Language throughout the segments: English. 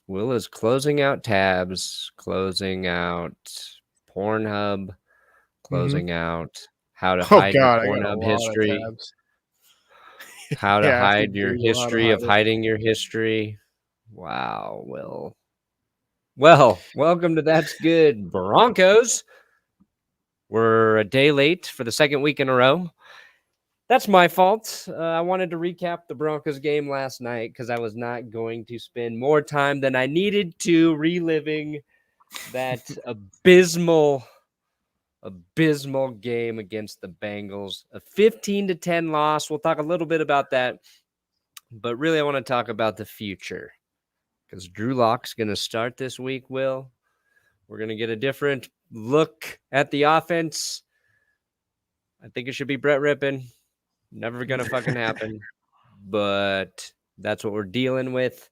Will is closing out tabs, closing out Pornhub, closing out how to Oh hide your God, I got a Pornhub lot of history, tabs. how to Yeah, I have to hide your delete a lot of history of it. hiding your history. Wow, Will. Well, welcome to That's Good Broncos. We're a day late for the second week in a row. That's my fault. I wanted to recap the Broncos game last night because I was not going to spend more time than I needed to reliving that abysmal game against the Bengals. A 15-10 loss. We'll talk a little bit about that. But really, I want to talk about the future because Drew Lock's going to start this week, Will. We're going to get a different look at the offense. I think it should be Brett Rippon. Never going to fucking happen. But that's what we're dealing with.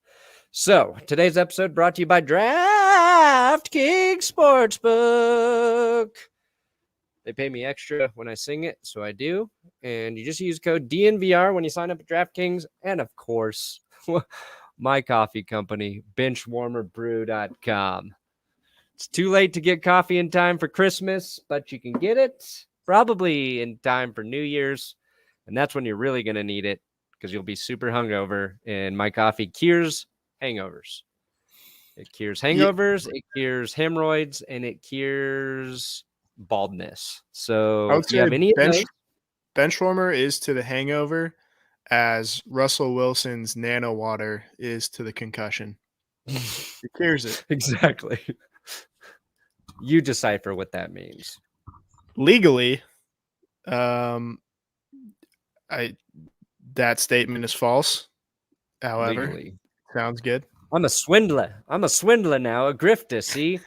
So, today's episode brought to you by DraftKings Sportsbook. They pay me extra when I sing it, so I do. And you just use code DNVR when you sign up at DraftKings. And, of course, my coffee company, benchwarmerbrew.com. It's too late to get coffee in time for Christmas, but you can get it probably in time for New Year's. And that's when you're really going to need it because you'll be super hungover. And my coffee cures hangovers. It cures hangovers, it cures hemorrhoids, and it cures baldness. So I would if you say have any of those, Benchwarmer is to the hangover as Russell Wilson's nano water is to the concussion. It cures it. Exactly. You decipher what that means. Legally, that statement is false. However, Legally. sounds good. I'm a swindler. I'm a swindler now, a grifter, see?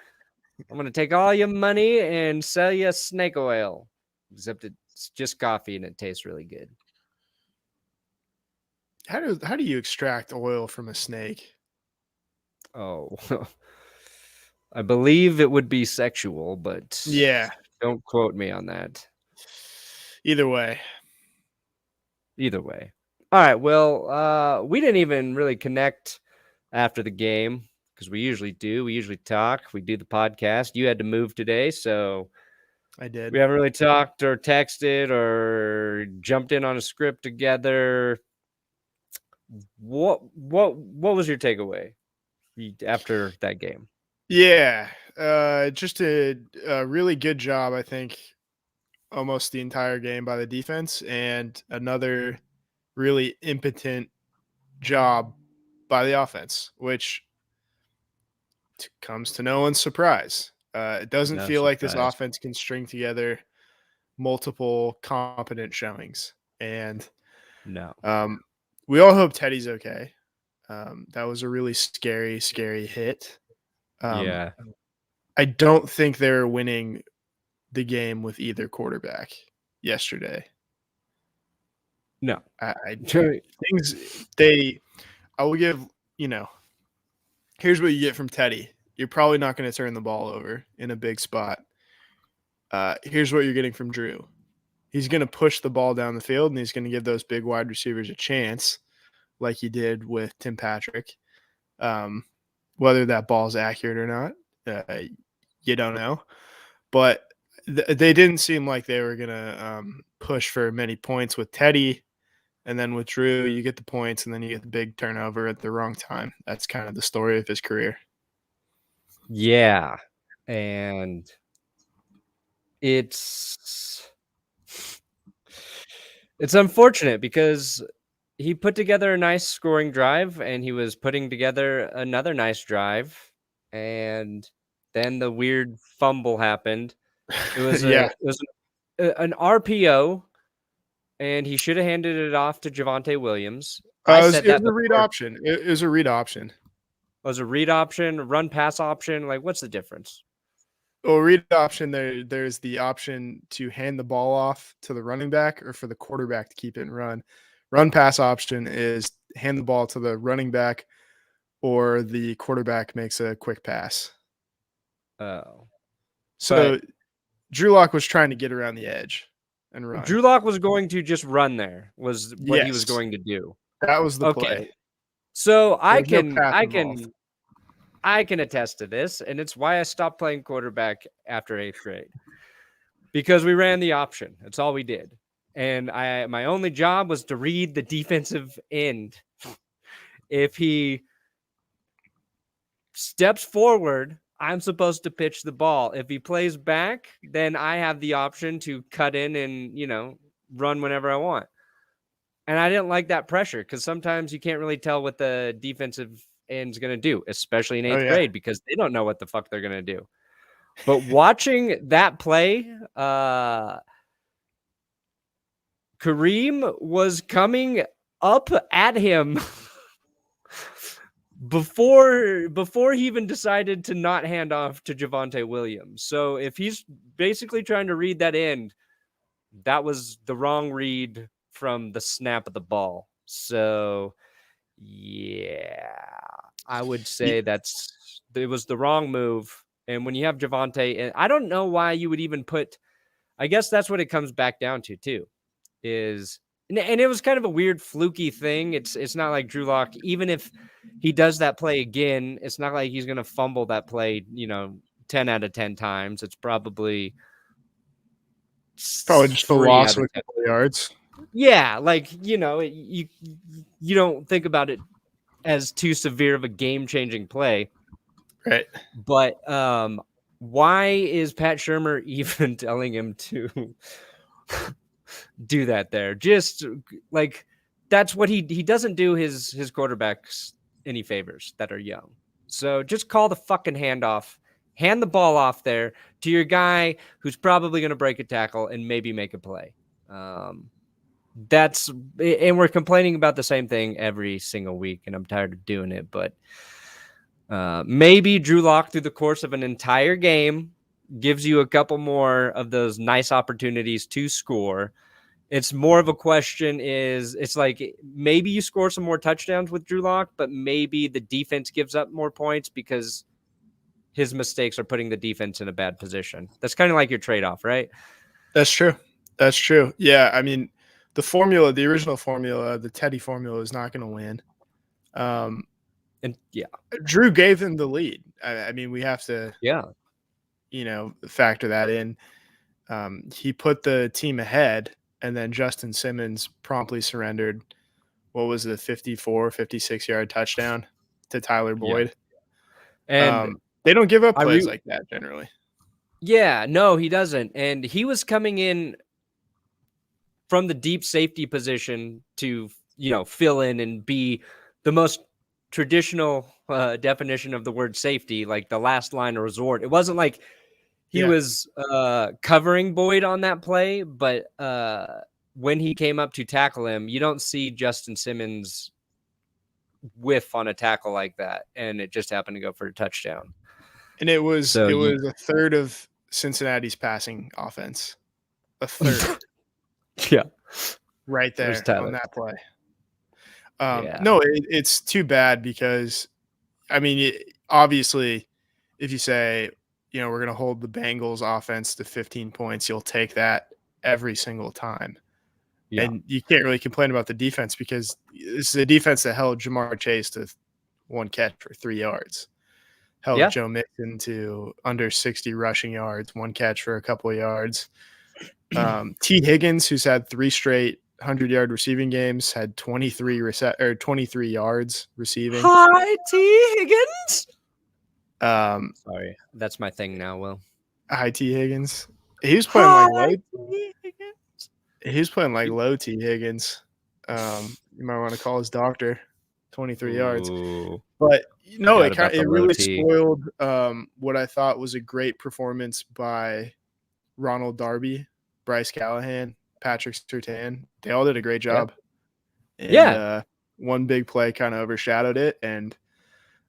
I'm going to take all your money and sell you snake oil. Except it's just coffee and it tastes really good. How do you extract oil from a snake? Oh, I believe it would be sexual, but Yeah. Don't quote me on that. Either way. All right, well, we didn't even really connect after the game because we usually do. We usually talk. We do the podcast. You had to move today, so I did. We haven't really talked or texted or jumped in on a script together. What was your takeaway after that game? Yeah, just a really good job, I think, almost the entire game by the defense, and another really impotent job by the offense, which comes to no one's surprise. It doesn't feel like this offense can string together multiple competent showings, and no. We all hope Teddy's okay. That was a really scary hit. Yeah. I don't think they were winning the game with either quarterback yesterday. No. I will give, here's what you get from Teddy. You're probably not going to turn the ball over in a big spot. Here's what you're getting from Drew. He's going to push the ball down the field, and he's going to give those big wide receivers a chance, like he did with Tim Patrick. Whether that ball's accurate or not, you don't know. But they didn't seem like they were going to push for many points with Teddy. And then with Drew, you get the points, and then you get the big turnover at the wrong time. That's kind of the story of his career. Yeah. And it's unfortunate because he put together a nice scoring drive, and he was putting together another nice drive, and then the weird fumble happened. It was an RPO, and he should have handed it off to Javonte Williams. It was a read option. It was a read option. Was a read option, run pass option? Like, what's the difference? Well, read option, there's the option to hand the ball off to the running back or for the quarterback to keep it and run. Run pass option is hand the ball to the running back or the quarterback makes a quick pass. Oh. So Drew Lock was trying to get around the edge and run. Drew Lock was going to just run there, was what he was going to do. That was the play. So There's no path I involved. can attest to this, and it's why I stopped playing quarterback after 8th grade. Because we ran the option. That's all we did. And my only job was to read the defensive end. If he steps forward, I'm supposed to pitch the ball. If he plays back, then I have the option to cut in and, run whenever I want. And I didn't like that pressure because sometimes you can't really tell what the defensive end's going to do, especially in 8th grade, because they don't know what the fuck they're going to do. But watching that play, Kareem was coming up at him before he even decided to not hand off to Javonte Williams. So if he's basically trying to read that end, that was the wrong read from the snap of the ball. So yeah, I would say it was the wrong move. And when you have Javonte, and I don't know why you would even put, I guess that's what it comes back down to too, is, and it was kind of a weird fluky thing. It's not like Drew Lock, even if he does that play again, it's not like he's going to fumble that play, 10 out of 10 times. It's probably just a loss of a couple of yards. Yeah, like, you don't think about it as too severe of a game-changing play. Right. But why is Pat Shurmur even telling him to do that there? Just like, that's what he doesn't do his quarterbacks any favors that are young. So just call the fucking handoff. Hand the ball off there to your guy who's probably going to break a tackle and maybe make a play. And we're complaining about the same thing every single week, and I'm tired of doing it. But maybe Drew Lock through the course of an entire game gives you a couple more of those nice opportunities to score. It's more of a question it's like maybe you score some more touchdowns with Drew Lock, but maybe the defense gives up more points because his mistakes are putting the defense in a bad position. That's kind of like your trade-off, right? That's true. Yeah, I mean, the original formula, the Teddy formula is not going to win. And yeah, Drew gave him the lead. I mean, we have to, factor that in. He put the team ahead, and then Justin Simmons promptly surrendered. What was it, 54, 56-yard touchdown to Tyler Boyd? Yeah. And they don't give up plays like that generally. Yeah, no, he doesn't. And he was coming in from the deep safety position to, fill in and be the most traditional definition of the word safety, like the last line of resort. It wasn't like he was covering Boyd on that play, but when he came up to tackle him, you don't see Justin Simmons whiff on a tackle like that, and it just happened to go for a touchdown. And it was a third of Cincinnati's passing offense. A third. Yeah. Right there on that play. No, it's too bad because, I mean, obviously, if you say, we're going to hold the Bengals offense to 15 points, you'll take that every single time. Yeah. And you can't really complain about the defense because this is a defense that held Jamar Chase to one catch for 3 yards. Held Joe Mixon to under 60 rushing yards, one catch for a couple of yards. T. Higgins, who's had 3 straight 100-yard receiving games, had 23 yards receiving. Hi, T. Higgins. Sorry, that's my thing now, Will. Hi, T. Higgins. He was playing low T. Higgins. You might want to call his doctor. 23 yards. But it really spoiled what I thought was a great performance by Ronald Darby, Bryce Callahan, Patrick Surtain. They all did a great job. And, one big play kind of overshadowed it. And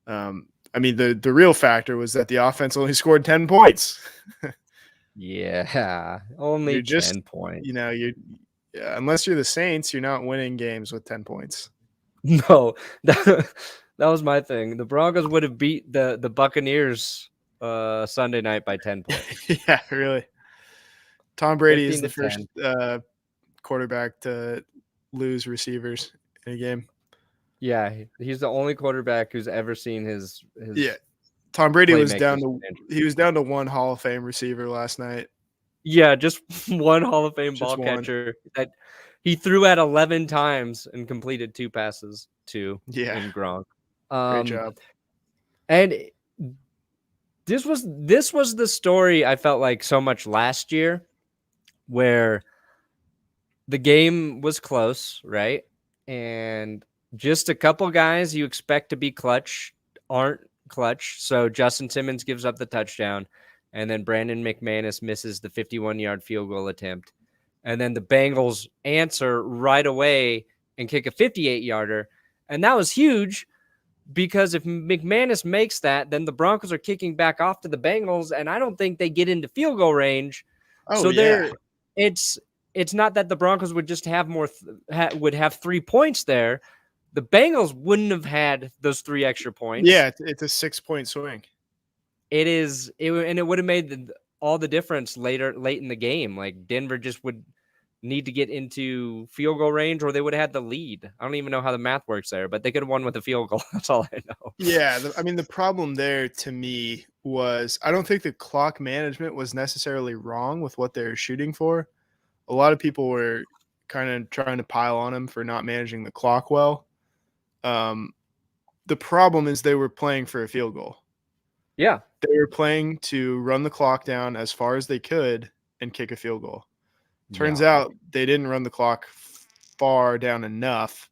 I mean, the real factor was that the offense only scored 10 points. Only 10 points. Unless you're the Saints, you're not winning games with 10 points. No, that was my thing. The Broncos would have beat the Buccaneers Sunday night by 10 points. Yeah, really. Tom Brady is the first quarterback to lose receivers in a game. Yeah, he's the only quarterback who's ever seen his Yeah. Tom Brady was down playmakers to injured. he was down to one Hall of Fame receiver last night. Yeah, just one Hall of Fame Just ball one. catcher that he threw at 11 times and completed 2 passes to Yeah. in Gronk. Great job. And this was the story I felt like so much last year, where the game was close, right? And just a couple guys you expect to be clutch aren't clutch. So Justin Simmons gives up the touchdown, and then Brandon McManus misses the 51-yard field goal attempt. And then the Bengals answer right away and kick a 58-yarder. And that was huge, because if McManus makes that, then the Broncos are kicking back off to the Bengals, and I don't think they get into field goal range. Oh, So yeah. it's not that the Broncos would just have would have 3 points there. The Bengals wouldn't have had those 3 extra points. Yeah, it's a 6-point swing. And it would have made all the difference late in the game. Like, Denver just would need to get into field goal range, or they would have had the lead. I don't even know how the math works there, but they could have won with a field goal. That's all I know. Yeah, the problem there to me was I don't think the clock management was necessarily wrong with what they're shooting for. A lot of people were kind of trying to pile on him for not managing the clock well. The problem is they were playing for a field goal. Yeah. They were playing to run the clock down as far as they could and kick a field goal. Turns out they didn't run the clock far down enough,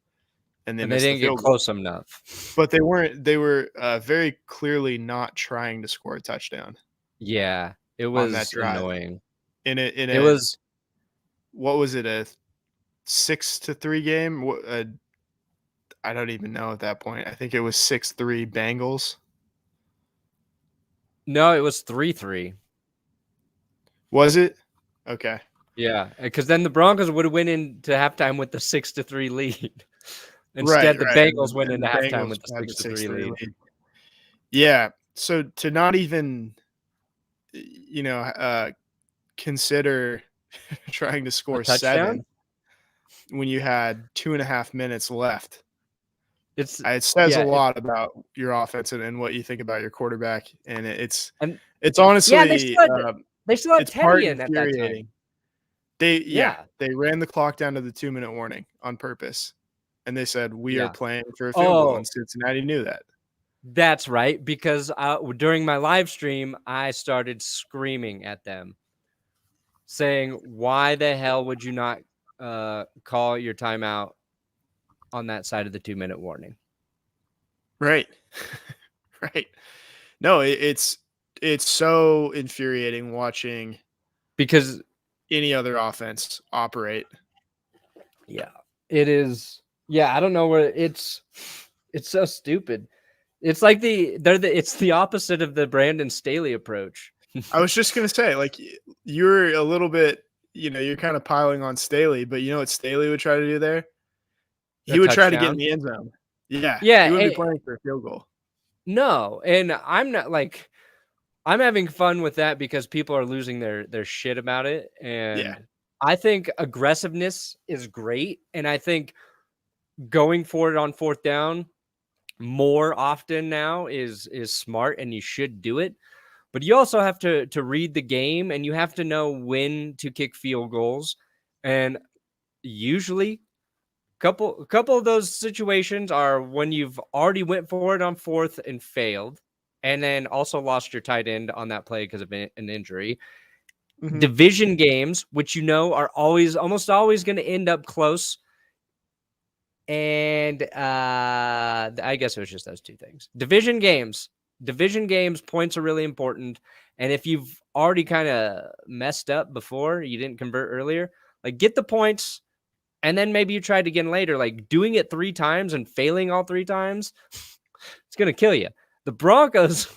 and they didn't get close enough. But they were very clearly not trying to score a touchdown. Yeah, it was annoying. It was, what was it, a 6-3 game? I don't even know at that point. I think it was 6-3 Bengals. No, it was 3-3. Was it? Okay. Yeah, because then the Broncos would have went into halftime with the 6-3 lead. Instead, the Bengals went into halftime with the 6-3 lead. Yeah, so to not even, consider trying to score 7 when you had 2.5 minutes left. It says a lot about your offense and what you think about your quarterback, and it's honestly they still had Teddy in at that time. They ran the clock down to the 2-minute warning on purpose, and they said we are playing for a field goal, and Cincinnati knew that. That's right, because during my live stream, I started screaming at them, saying, "Why the hell would you not call your timeout on that side of the 2-minute warning?" Right. Right. No, it's so infuriating watching because any other offense operate. Yeah, it is. Yeah, I don't know where it's so stupid. It's like it's the opposite of the Brandon Staley approach. I was just going to say, like, you're a little bit, you're kind of piling on Staley, but you know what Staley would try to do there? He would try to get in the end zone. Yeah. Yeah. He would be playing for a field goal. No. And I'm not I'm having fun with that because people are losing their shit about it. And I think aggressiveness is great. And I think going for it on 4th down more often now is smart, and you should do it. But you also have to read the game, and you have to know when to kick field goals. And usually couple of those situations are when you've already went for it on 4th and failed, and then also lost your tight end on that play because of an injury. Mm-hmm. Division games, which are almost always going to end up close. And I guess it was just those 2 things. Division games, points are really important. And if you've already kind of messed up before, you didn't convert earlier, like, get the points, and then maybe you tried again later. Like, doing it 3 times and failing all 3 times, it's going to kill you. The Broncos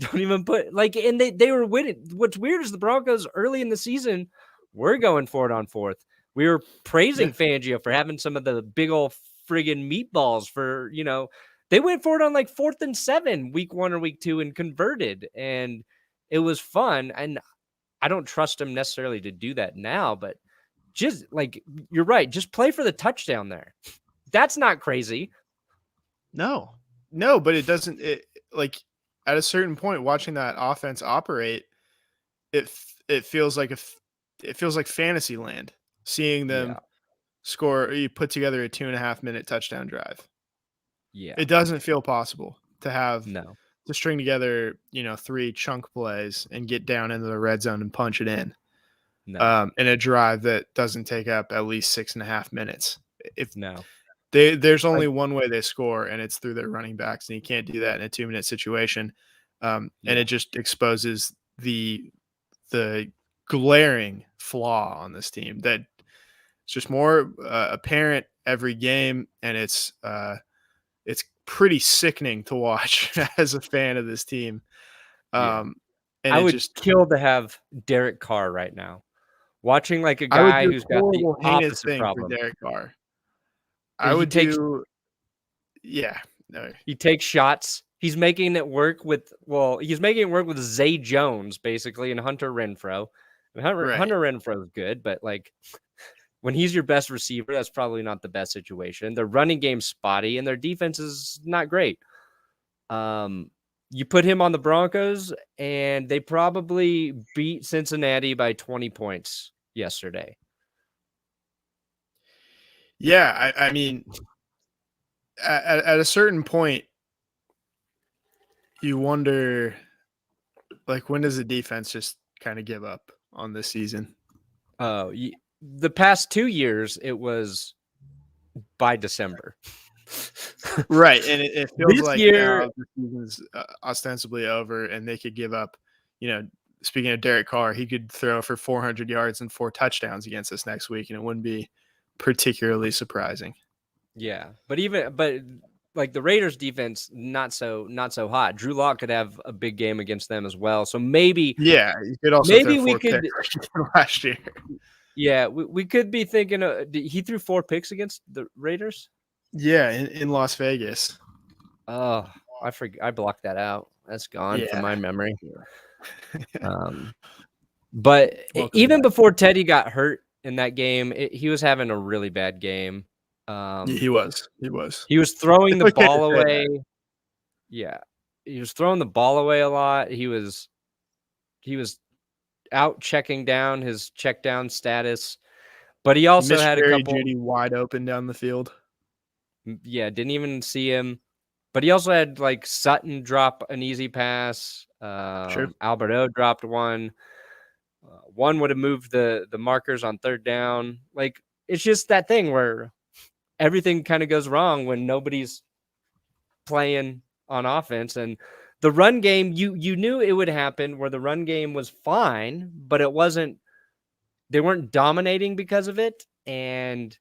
don't even and they were winning. What's weird is the Broncos early in the season were going for it on 4th. We were praising Fangio for having some of the big old friggin' meatballs for, they went for it on 4th and 7, week 1 or week 2, and converted. And it was fun. And I don't trust him necessarily to do that now, but just you're right. Just play for the touchdown there. That's not crazy. No, but it doesn't. Like at a certain point, watching that offense operate, it feels like it feels like fantasy land. Seeing Yeah. them score, you put together a 2.5-minute touchdown drive. Yeah. It doesn't feel possible No. to string together, 3 chunk plays and get down into the red zone and punch it in. No. In a drive that doesn't take up at least 6.5 minutes. If No. there's Like, only one way they score, and it's through their running backs, and you can't do that in a 2-minute situation. And yeah. it just exposes the glaring flaw on this team that it's just more apparent every game, and it's pretty sickening to watch as a fan of this team. Yeah. And I it would just kill to have Derek Carr right now. Watching like a I would guy do who's got the horrible, heinous opposite thing for problem. Derek Carr. I He would takes do, yeah, no, he takes shots. He's making it work with Zay Jones basically and Hunter Renfrow. And right. Hunter Renfrow is good, but like when he's your best receiver, that's probably not the best situation. Their running game's spotty and their defense is not great. You put him on the Broncos, and they probably beat Cincinnati by 20 points yesterday. Yeah, I mean, at a certain point, you wonder, like, when does the defense just kind of give up on this season? Oh, the past 2 years, it was by December. Right, and it feels This like year, now the season's ostensibly over, and they could give up. Speaking of Derek Carr, he could throw for 400 yards and 4 touchdowns against us next week, and it wouldn't be particularly surprising. yeah, but like the Raiders defense, not so hot. Drew Lock could have a big game against them as well. So maybe, Yeah, you could also maybe throw we 4 could, picks last year. yeah, we could be thinking he threw 4 picks against the Raiders. Yeah, in Las Vegas. Oh, I blocked that out. That's gone from my memory. But even before Teddy got hurt in that game, he was having a really bad game. He was. He was throwing the okay ball away. Yeah, he was throwing the ball away a lot. He was out checking down his check down status, but he also had a couple. Judy wide open down the field. Yeah, didn't even see him. But he also had like Sutton drop an easy pass. Sure. Alberto dropped one. One would have moved the markers on third down. Like, it's just that thing where everything kind of goes wrong when nobody's playing on offense. And the run game, you knew it would happen where the run game was fine, but they weren't dominating because of it. And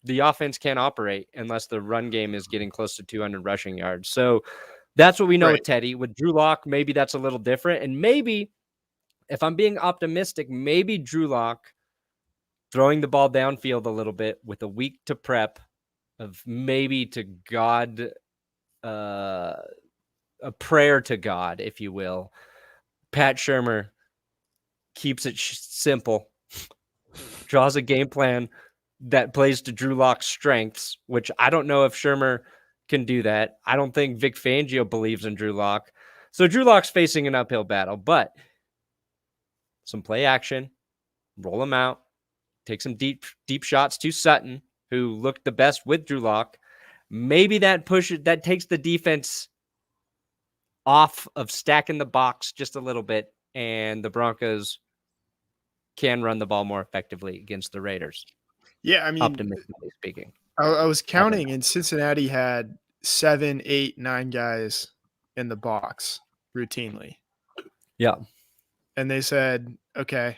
the offense can't operate unless the run game is getting close to 200 rushing yards. So that's what we know with Teddy. With Drew Lock, maybe that's a little different. And maybe, if I'm being optimistic, maybe Drew Lock throwing the ball downfield a little bit with a week to prep of maybe to God, a prayer to God, if you will. Pat Shurmur keeps it simple, draws a game plan that plays to Drew Lock's strengths, which I don't know if Shurmur can do that. I don't think Vic Fangio believes in Drew Lock. So Drew Lock's facing an uphill battle, but some play action, roll him out, take some deep shots to Sutton, who looked the best with Drew Lock. Maybe that takes the defense off of stacking the box just a little bit, and the Broncos can run the ball more effectively against the Raiders. Yeah, I mean, optimistically speaking. I was counting, and Cincinnati had 7, 8, 9 guys in the box routinely. Yeah. And they said, okay,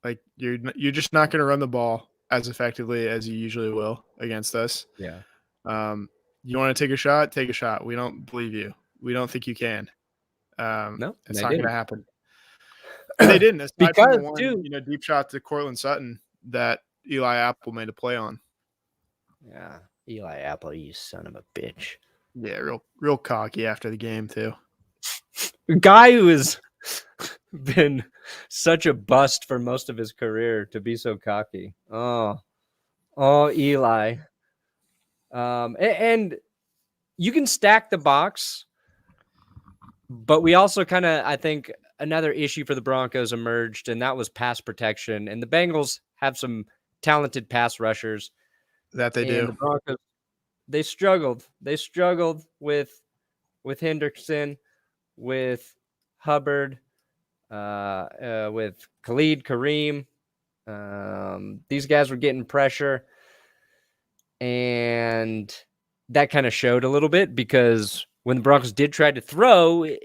like you're just not going to run the ball as effectively as you usually will against us. Yeah. You want to take a shot? Take a shot. We don't believe you. We don't think you can. No, it's not going to happen. And they didn't. Aside because, from the one, deep shot to Cortland Sutton that Eli Apple made a play on. Yeah, Eli Apple, you son of a bitch. Yeah, real cocky after the game too. A guy who has been such a bust for most of his career to be so cocky. Oh, Eli. And you can stack the box, but we also kind of, I think, another issue for the Broncos emerged, and that was pass protection. And the Bengals have some talented pass rushers. That they And do. the Broncos, they struggled. They struggled with Henderson, with Hubbard, with Khalid Kareem. These guys were getting pressure, and that kind of showed a little bit because when the Broncos did try to throw, a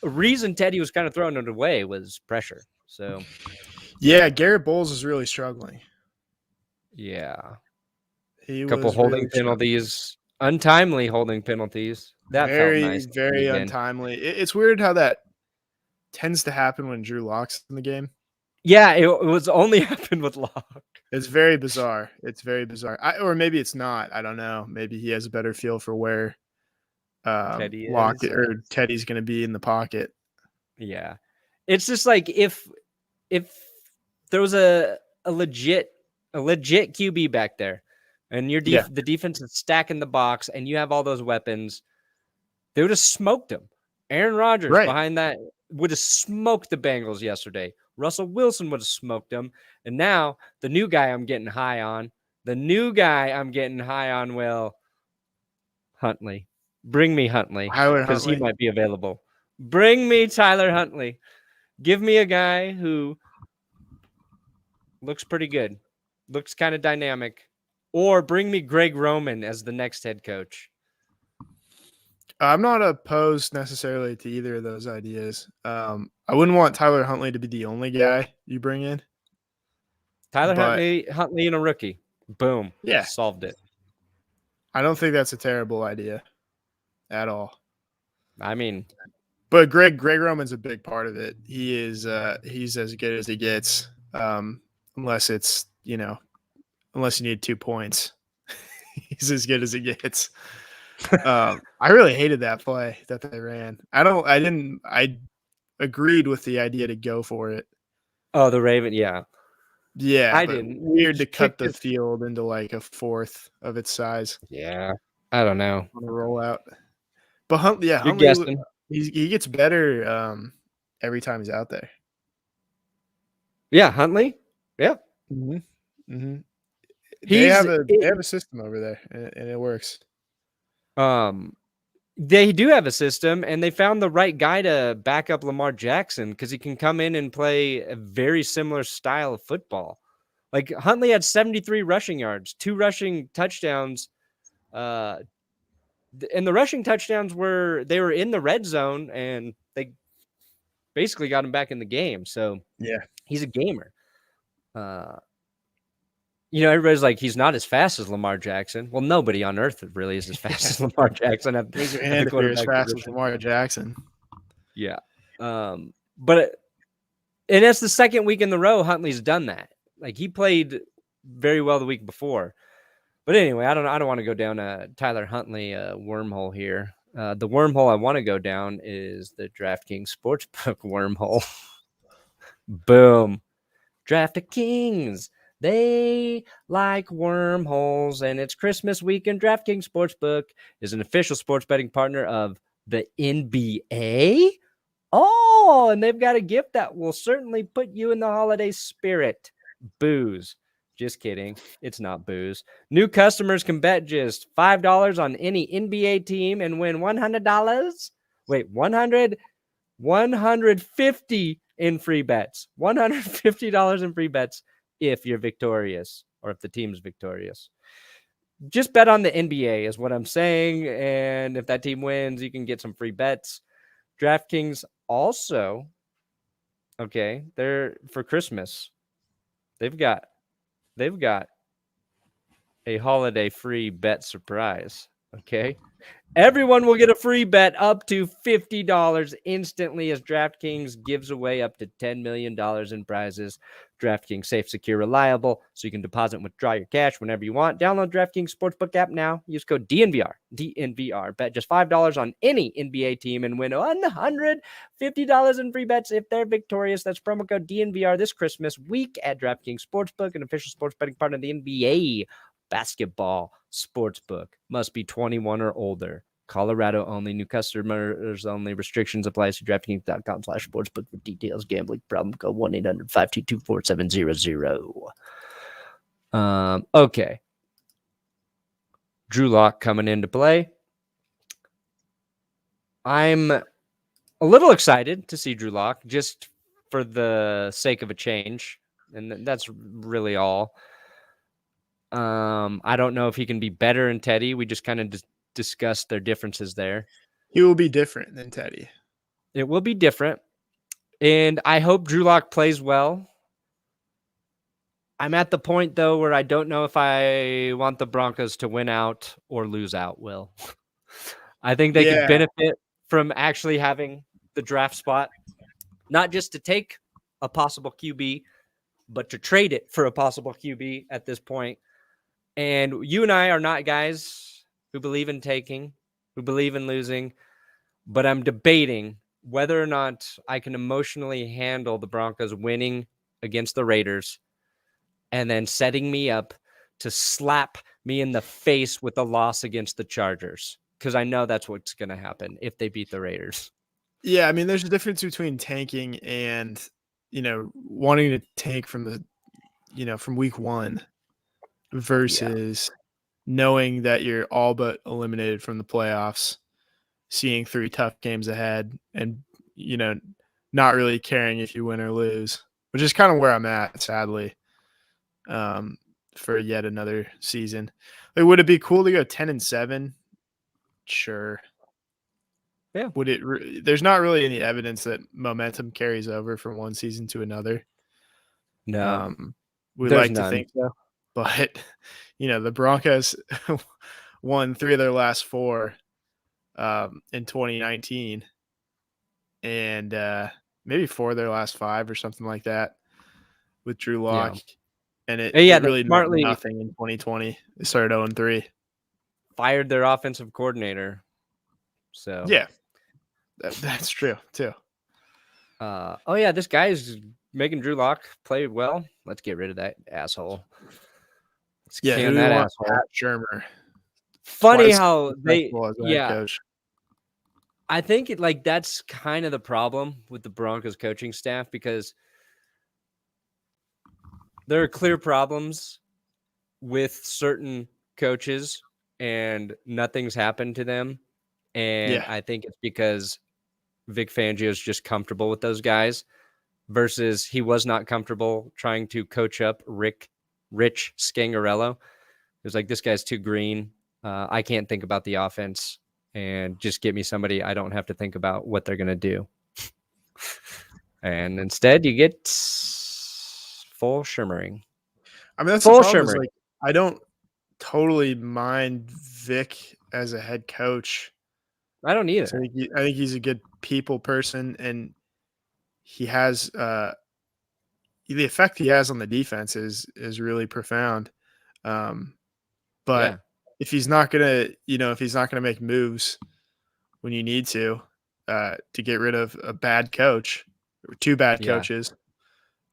reason Teddy was kind of throwing it away was pressure. So, yeah, Garrett Bowles is really struggling. Yeah. He A couple was holding really penalties, untimely holding penalties. That felt very, nice. very untimely. It's weird how that tends to happen when Drew Lock's in the game. Yeah, it was only happened with Locke. It's very bizarre. It's very bizarre. Or maybe it's not. I don't know. Maybe he has a better feel for where Teddy Locke is, or Teddy's going to be in the pocket. Yeah. It's just like if there was a legit QB back there and your the defense is stacking the box and you have all those weapons, they would have smoked him. Aaron Rodgers behind that would have smoked the Bengals yesterday. Russell Wilson would have smoked them. And now the new guy I'm getting high on, Will Huntley. Bring me Huntley because he might be available. Bring me Tyler Huntley. Give me a guy who looks pretty good, looks kind of dynamic, or bring me Greg Roman as the next head coach. I'm not opposed necessarily to either of those ideas. I wouldn't want Tyler Huntley to be the only guy you bring in. Huntley and a rookie. Boom. Yeah. Solved it. I don't think that's a terrible idea at all. I mean, but Greg Roman's a big part of it. He is he's as good as he gets. Unless it's, unless you need 2 points. He's as good as he gets. I really hated that play that they ran. I agreed with the idea to go for it. Oh, the Raven, yeah. Yeah, I didn't. Weird to cut the field into like a fourth of its size. Yeah, I don't know. On a rollout. But Huntley, he gets better every time he's out there. Yeah, Huntley. Yeah. Mm-hmm. Mm-hmm. They have a system over there, and it works. They do have a system, and they found the right guy to back up Lamar Jackson because he can come in and play a very similar style of football. Like Huntley had 73 rushing yards, 2 rushing touchdowns. And the rushing touchdowns were in the red zone, and they basically got him back in the game. So yeah, he's a gamer. Everybody's like, he's not as fast as Lamar Jackson. Well, nobody on earth really is as fast as Lamar Jackson. Raise your hand if you're as fast as Lamar Jackson. Yeah. And that's the second week in a row Huntley's done that. Like, he played very well the week before. But anyway, I don't want to go down a Tyler Huntley wormhole here. The wormhole I want to go down is the DraftKings Sportsbook wormhole. Boom. DraftKings. They like wormholes, and it's Christmas week, and DraftKings Sportsbook is an official sports betting partner of the NBA. Oh, and they've got a gift that will certainly put you in the holiday spirit. Booze. Just kidding. It's not booze. New customers can bet just $5 on any NBA team and win $100. Wait, $150 in free bets. $150 in free bets if you're victorious or if the team's victorious. Just bet on the NBA is what I'm saying. And if that team wins, you can get some free bets. DraftKings also, they're for Christmas. They've got a holiday free bet surprise. Okay. Everyone will get a free bet up to $50 instantly as DraftKings gives away up to $10 million in prizes. DraftKings safe, secure, reliable, so you can deposit and withdraw your cash whenever you want. Download DraftKings Sportsbook app now. Use code DNVR. Bet just $5 on any NBA team and win $150 in free bets if they're victorious. That's promo code DNVR this Christmas week at DraftKings Sportsbook, an official sports betting partner of the NBA basketball Sportsbook. Must be 21 or older. Colorado only. New customers only. Restrictions apply. See DraftKings.com/sportsbook for details. Gambling problem. Go 1-800-522-4700. Okay. Drew Lock coming into play. I'm a little excited to see Drew Lock just for the sake of a change. And that's really all. I don't know if he can be better than Teddy. We just kind of discussed their differences there. He will be different than Teddy. It will be different. And I hope Drew Lock plays well. I'm at the point, though, where I don't know if I want the Broncos to win out or lose out, Will. I think they could benefit from actually having the draft spot, not just to take a possible QB, but to trade it for a possible QB at this point. And you and I are not guys who believe in taking, who believe in losing, but I'm debating whether or not I can emotionally handle the Broncos winning against the Raiders and then setting me up to slap me in the face with a loss against the Chargers, because I know that's what's going to happen if they beat the Raiders. Yeah, I mean, there's a difference between tanking and, wanting to tank from from week one versus knowing that you're all but eliminated from the playoffs, seeing 3 tough games ahead, and, not really caring if you win or lose, which is kind of where I'm at, sadly, for yet another season. Like, would it be cool to go 10-7? Sure. Yeah. Would it? There's not really any evidence that momentum carries over from one season to another. No, we like to think so, but the Broncos won 3 of their last 4 in 2019, and maybe 4 of their last 5 or something like that with Drew Lock. Yeah. And it they really smartly meant nothing in 2020. They started 0-3. Fired their offensive coordinator. So yeah, that's true too. This guy's making Drew Lock play well. Let's get rid of that asshole. Let's can that asshole. Pat Shermer. Funny how they coach. I think that's kind of the problem with the Broncos coaching staff, because there are clear problems with certain coaches and nothing's happened to them. And I think it's because Vic Fangio is just comfortable with those guys versus he was not comfortable trying to coach up Rich Scangarello. It was like, this guy's too green. I can't think about the offense, and just get me somebody I don't have to think about what they're going to do. And instead you get full shimmering. I mean, that's full shimmering. Like, I don't totally mind Vic as a head coach. I don't either. So I think he's a good people person, and he has the effect he has on the defense is really profound. But if he's not gonna, make moves when you need to get rid of a bad coach or 2 bad coaches,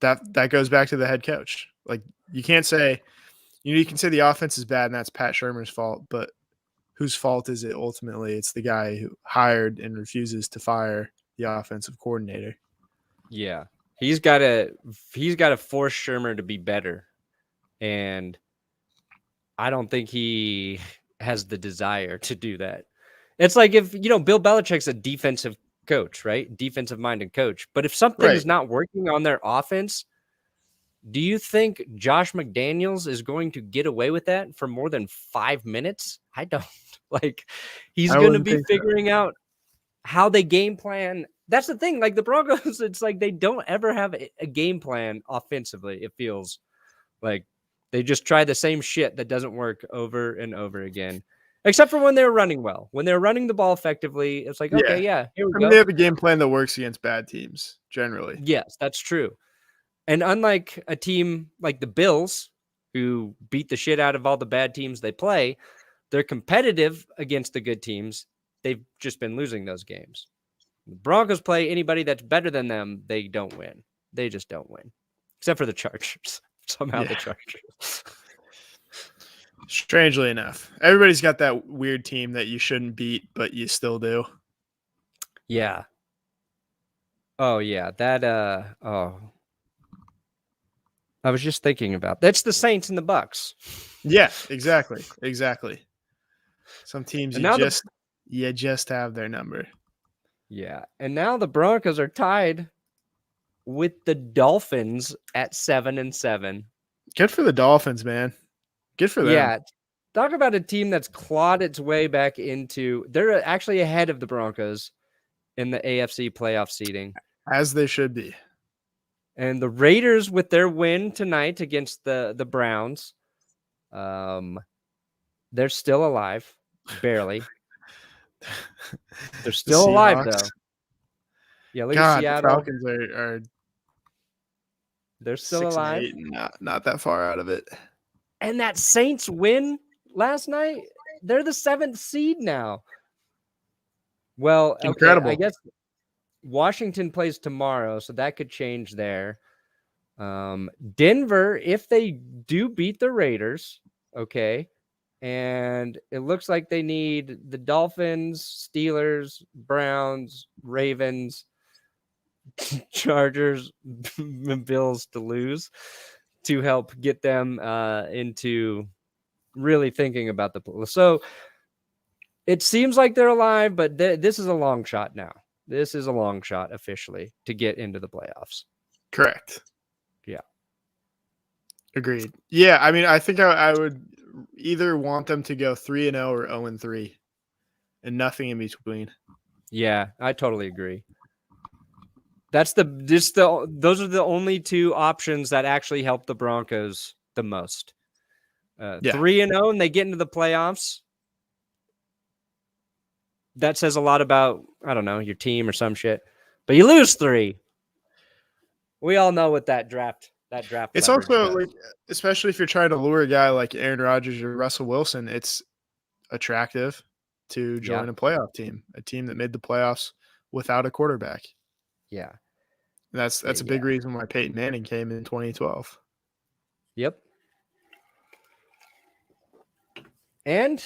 that goes back to the head coach. Like, you can't say, you can say the offense is bad and that's Pat Shermer's fault, but whose fault is it ultimately? It's the guy who hired and refuses to fire the offensive coordinator. Yeah. He's got to force Shermer to be better. And I don't think he has the desire to do that. It's like if, Bill Belichick's a defensive coach, right? Defensive minded coach. But if something is not working on their offense, do you think Josh McDaniels is going to get away with that for more than 5 minutes? I don't. He's going to be figuring out how they game plan. That's the thing. Like, the Broncos, it's like they don't ever have a game plan offensively. It feels like they just try the same shit that doesn't work over and over again, except for when they're running well. When they're running the ball effectively, it's like, okay, here we go. They have a game plan that works against bad teams, generally. Yes, that's true. And unlike a team like the Bills, who beat the shit out of all the bad teams they play, they're competitive against the good teams. They've just been losing those games. The Broncos play anybody that's better than them, they don't win. They just don't win. Except for the Chargers. Somehow the Chargers. Strangely enough, everybody's got that weird team that you shouldn't beat, but you still do. Yeah. Oh yeah, that I was just thinking about that's the Saints and the Bucks. Yeah, exactly. Some teams And you now just have their number. and now the Broncos are tied with the Dolphins at 7-7. Good for the Dolphins, man. Good for them. Yeah. Talk about a team that's clawed its way back into. They're actually ahead of the Broncos in the AFC playoff seeding. As they should be. And the Raiders, with their win tonight against the Browns, they're still alive, barely. They're still alive, though. Yeah, look at Seattle. The Falcons are they're still alive. 6-8, not that far out of it. And that Saints win last night, they're the 7th seed now. Well, incredible. Okay, I guess Washington plays tomorrow, so that could change there. Denver, if they do beat the Raiders, okay, and it looks like they need the Dolphins, Steelers, Browns, Ravens, Chargers, Bills to lose to help get them into really thinking about the play. So it seems like they're alive, but this is a long shot now. This is a long shot officially to get into the playoffs. Correct. Yeah. Agreed. Yeah, I mean, I think I would either want them to go 3-0 or 0-3 and nothing in between. Yeah, I totally agree. Those are the only two options that actually help the Broncos the most. 3-0 and they get into the playoffs. That says a lot about, I don't know, your team or some shit. But you lose 3. We all know what that draft. It's also like, especially if you're trying to lure a guy like Aaron Rodgers or Russell Wilson, it's attractive to join a playoff team, a team that made the playoffs without a quarterback. Yeah. That's a big reason why Peyton Manning came in 2012. Yep. And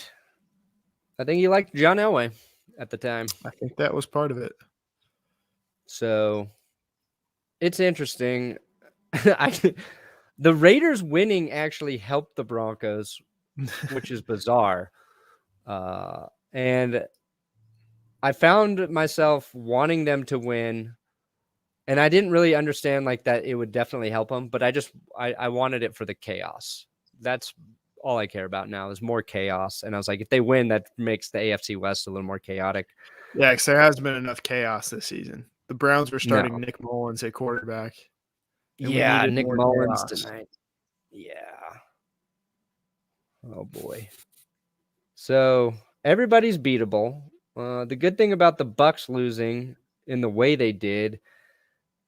I think he liked John Elway at the time. I think that was part of it. So it's interesting. The Raiders winning actually helped the Broncos, which is bizarre. And I found myself wanting them to win. And I didn't really understand like that it would definitely help them, but I wanted it for the chaos. That's all I care about now is more chaos. And I was like, if they win, that makes the AFC West a little more chaotic. Yeah, because there hasn't been enough chaos this season. The Browns were starting Nick Mullens at quarterback. Yeah, Nick Mullens tonight. Yeah. Oh, boy. So everybody's beatable. The good thing about the Bucs losing in the way they did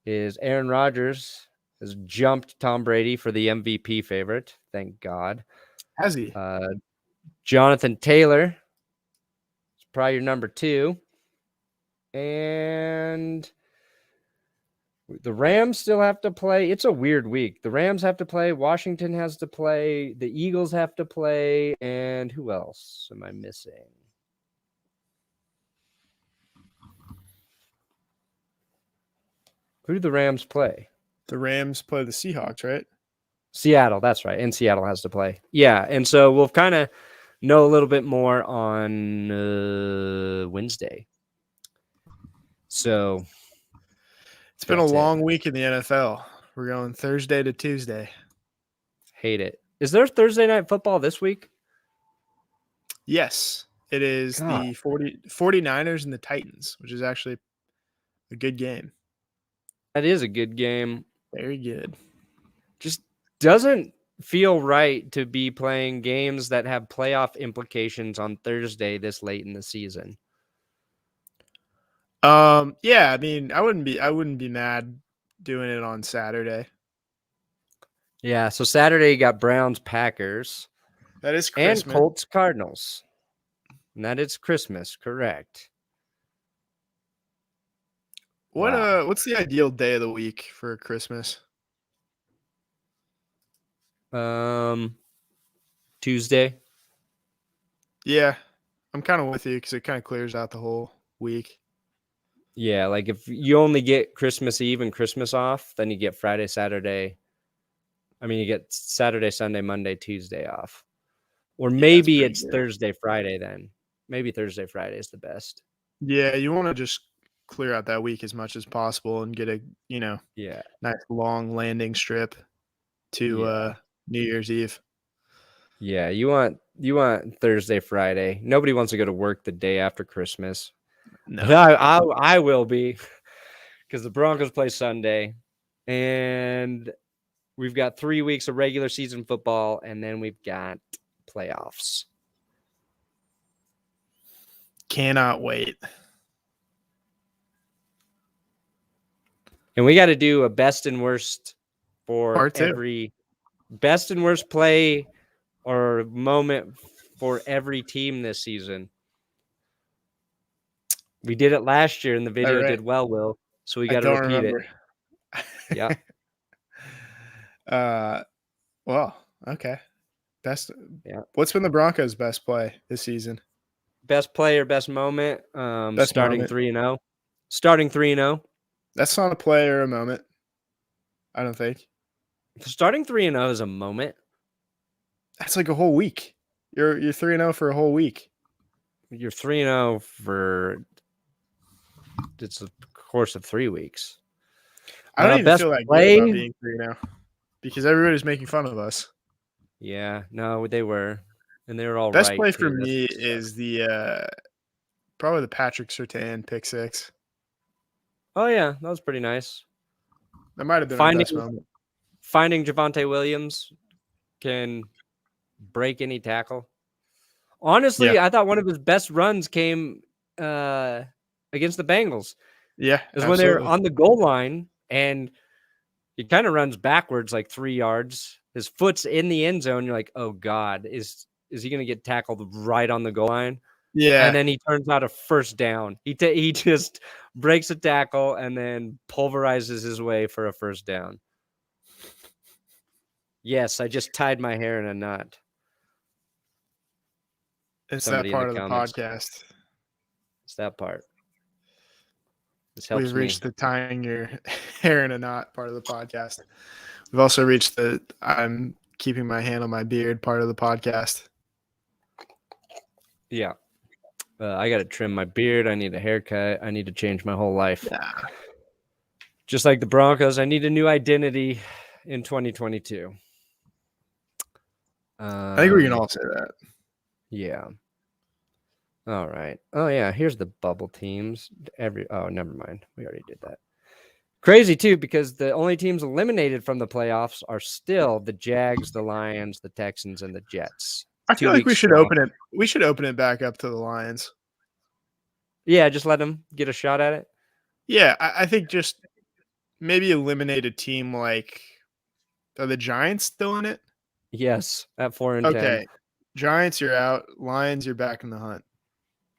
is Aaron Rodgers has jumped Tom Brady for the MVP favorite. Thank God. Has he? Jonathan Taylor is probably your number 2. And the Rams still have to play. It's a weird week. The Rams have to play. Washington has to play. The Eagles have to play. And who else am I missing? Who do the Rams play? The Rams play the Seahawks, right? Seattle, that's right. And Seattle has to play. Yeah, and so we'll kind of know a little bit more on Wednesday. So it's been a long week in the NFL. We're going Thursday to Tuesday. Hate it. Is there Thursday night football this week? Yes, it is. God. The 49ers and the Titans, which is actually a good game. That is a good game. Very good. Just doesn't feel right to be playing games that have playoff implications on Thursday this late in the season. Yeah, I mean, I wouldn't be mad doing it on Saturday. Yeah, so Saturday you got Browns Packers. That is Christmas. And Colts Cardinals. And that is Christmas, correct. What's the ideal day of the week for Christmas? Tuesday. Yeah, I'm kind of with you because it kind of clears out the whole week. Yeah, like if you only get Christmas Eve and Christmas off, then you get Friday, Saturday. I mean, you get Saturday, Sunday, Monday, Tuesday off. Or Yeah, it's maybe pretty it's good. Thursday, Friday then. Maybe Thursday, Friday is the best. Yeah, you want to just clear out that week as much as possible and get a Yeah. nice long landing strip to Yeah. New Year's Eve. Yeah. You want Thursday, Friday. Nobody wants to go to work the day after Christmas. But No, I will be because the Broncos play Sunday. And we've got 3 weeks of regular season football, and then we've got playoffs. cannot wait. And we got to do a best and worst for Part 2. every best and worst play or moment for every team this season. We did it last year, and the video right. did well, Will. So we I got to don't repeat remember. it. Yeah. Well, okay. Best. Yeah. What's been the Broncos' best play this season? Best play or best moment? Best Starting moment. 3-0. Starting 3-0. That's not a play or a moment. I don't think. Starting 3-0 is a moment. That's like a whole week. You're 3-0 for a whole week. You're 3-0 for it's a course of 3 weeks. I don't even Best feel that play? good about being 3-0 because everybody's making fun of us. Yeah, no, they were. And they were all Best right. play too. for That's me what sucks. is the probably the Patrick Surtain pick 6. Oh, yeah, that was pretty nice. That might have been our best moment. Finding Javonte Williams can break any tackle. Honestly, Yeah. I thought one of his best runs came against the Bengals. Yeah, Is when they're absolutely. on the goal line and he kind of runs backwards like 3 yards. His foot's in the end zone. You're like, oh God, is he going to get tackled right on the goal line? Yeah. And then he turns out a first down. He just breaks a tackle and then pulverizes his way for a first down. Yes, I just tied my hair in a knot. It's Somebody that in the part of the comments. podcast. It's that part. This helps We've me. reached the tying your hair in a knot part of the podcast. We've also reached the I'm keeping my hand on my beard part of the podcast. Yeah. I got to trim my beard. I need a haircut. I need to change my whole life. Yeah. Just like the Broncos, I need a new identity in 2022. I think we can all say that. Yeah. All right. Oh, yeah. Here's the bubble teams. Oh, never mind. We already did that. Crazy, too, because the only teams eliminated from the playoffs are still the Jags, the Lions, the Texans, and the Jets. I feel like we should open it. We should open it back up to the Lions. Yeah, just let them get a shot at it. Yeah, I think just maybe eliminate a team like are the Giants still in it? Yes, at 4-10. Okay. Giants, you're out. Lions, you're back in the hunt.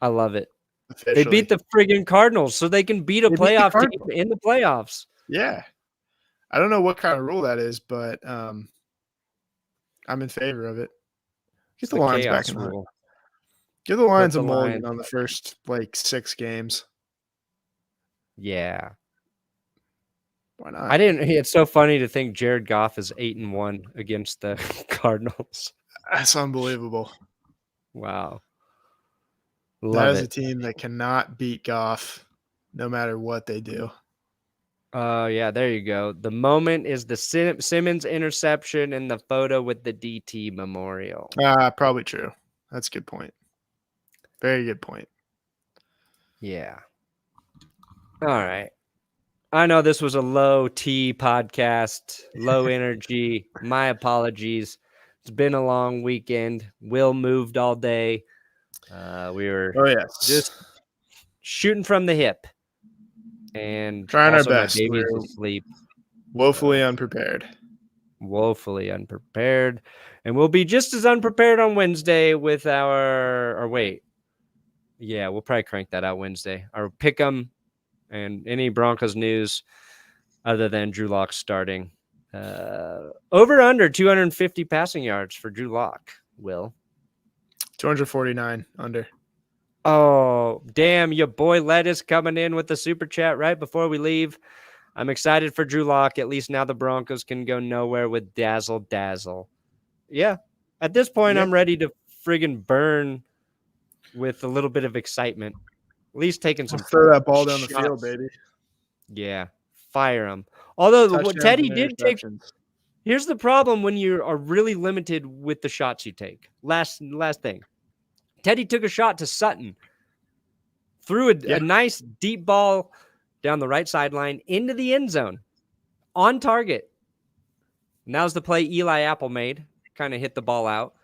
I love it. Officially. They beat the friggin' Cardinals, so they can beat a playoff team in the playoffs. Yeah. I don't know what kind of rule that is, but I'm in favor of it. Get the Lions back in the hunt. Give the Lions a mulligan on the first 6 games. Yeah. Why not? I didn't. It's so funny to think Jared Goff is 8-1 against the Cardinals. That's unbelievable. Wow. That is a team that cannot beat Goff no matter what they do. Yeah, there you go. The moment is the Simmons interception and the photo with the DT memorial. Probably true. That's a good point. Very good point. Yeah. All right. I know this was a low T podcast, low energy. My apologies. It's been a long weekend. Will moved all day. We were just shooting from the hip. And trying also our best. My baby's asleep. Woefully unprepared. Woefully unprepared. And we'll be just as unprepared on Wednesday with our wait. Yeah, we'll probably crank that out Wednesday. Our pick'em and any Broncos news other than Drew Lock starting. Over under 250 passing yards for Drew Lock, Will. 249 under. Oh, damn. Your boy Lettuce coming in with the super chat right before we leave. I'm excited for Drew Lock. At least now the Broncos can go nowhere with dazzle. Yeah. At this point, Yeah. I'm ready to friggin' burn with a little bit of excitement. At least taking some Let's throw that ball down the shots. field, baby. Yeah. Fire him. Although what Touchdowns Teddy and did take. interceptions. Here's the problem when you are really limited with the shots you take. Last thing. Teddy took a shot to Sutton. Threw a nice deep ball down the right sideline into the end zone. On target. And that was the play Eli Apple made. Kind of hit the ball out.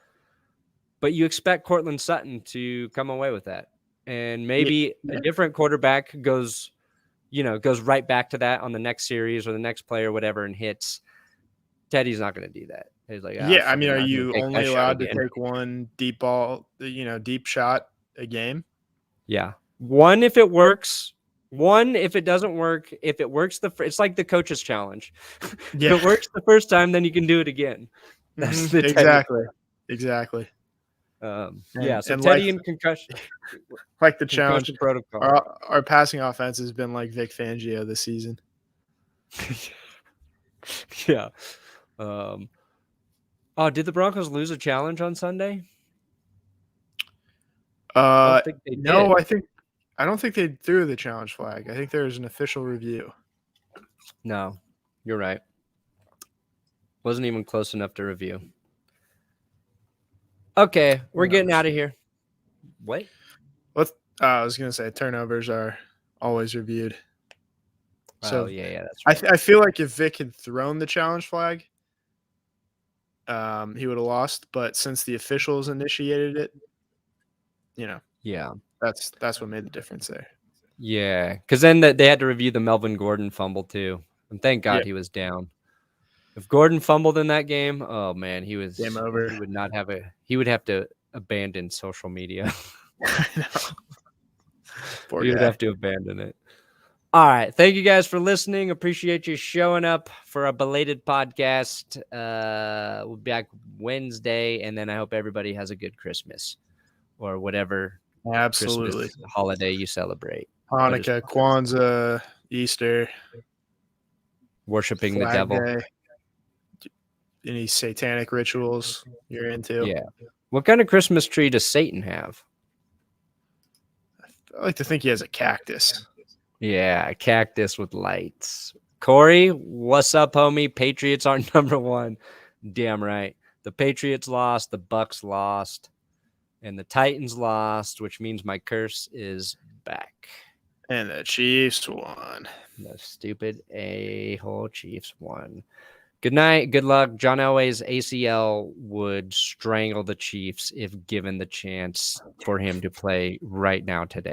But you expect Cortland Sutton to come away with that. And maybe a different quarterback goes right back to that on the next series or the next play or whatever and hits. Teddy's not going to do that. He's like, yeah, I mean, are you only allowed to take one deep ball, deep shot a game? Yeah. One if it works. One if it doesn't work. If it works, it's like the coach's challenge. Yeah. If it works the first time, then you can do it again. That's the exactly. So Teddy and concussion. Like the challenge protocol. Our passing offense has been like Vic Fangio this season. Yeah. Did the Broncos lose a challenge on Sunday? No, I don't think they threw the challenge flag. I think there was an official review. No, you're right. Wasn't even close enough to review. Okay, we're getting out of here. Wait. I was gonna say turnovers are always reviewed. So yeah, that's right. I feel like if Vic had thrown the challenge flag, he would have lost. But since the officials initiated it, yeah, that's what made the difference there. Yeah, because then they had to review the Melvin Gordon fumble too, and thank God he was down. If Gordon fumbled in that game, oh man, he was game over. He would not have He would have to abandon social media. I know. He would have to abandon it. All right. Thank you guys for listening. Appreciate you showing up for a belated podcast. We'll be back Wednesday, and then I hope everybody has a good Christmas or whatever Christmas holiday you celebrate. Hanukkah, Kwanzaa, Easter. Worshiping the devil. Day. Any satanic rituals you're into? Yeah. What kind of Christmas tree does Satan have? I like to think he has a cactus. Yeah, a cactus with lights. Corey, what's up, homie? Patriots aren't number one. Damn right. The Patriots lost, the Bucks lost, and the Titans lost, which means my curse is back. And the Chiefs won. The stupid a-hole Chiefs won. Good night. Good luck. John Elway's ACL would strangle the Chiefs if given the chance for him to play right now today.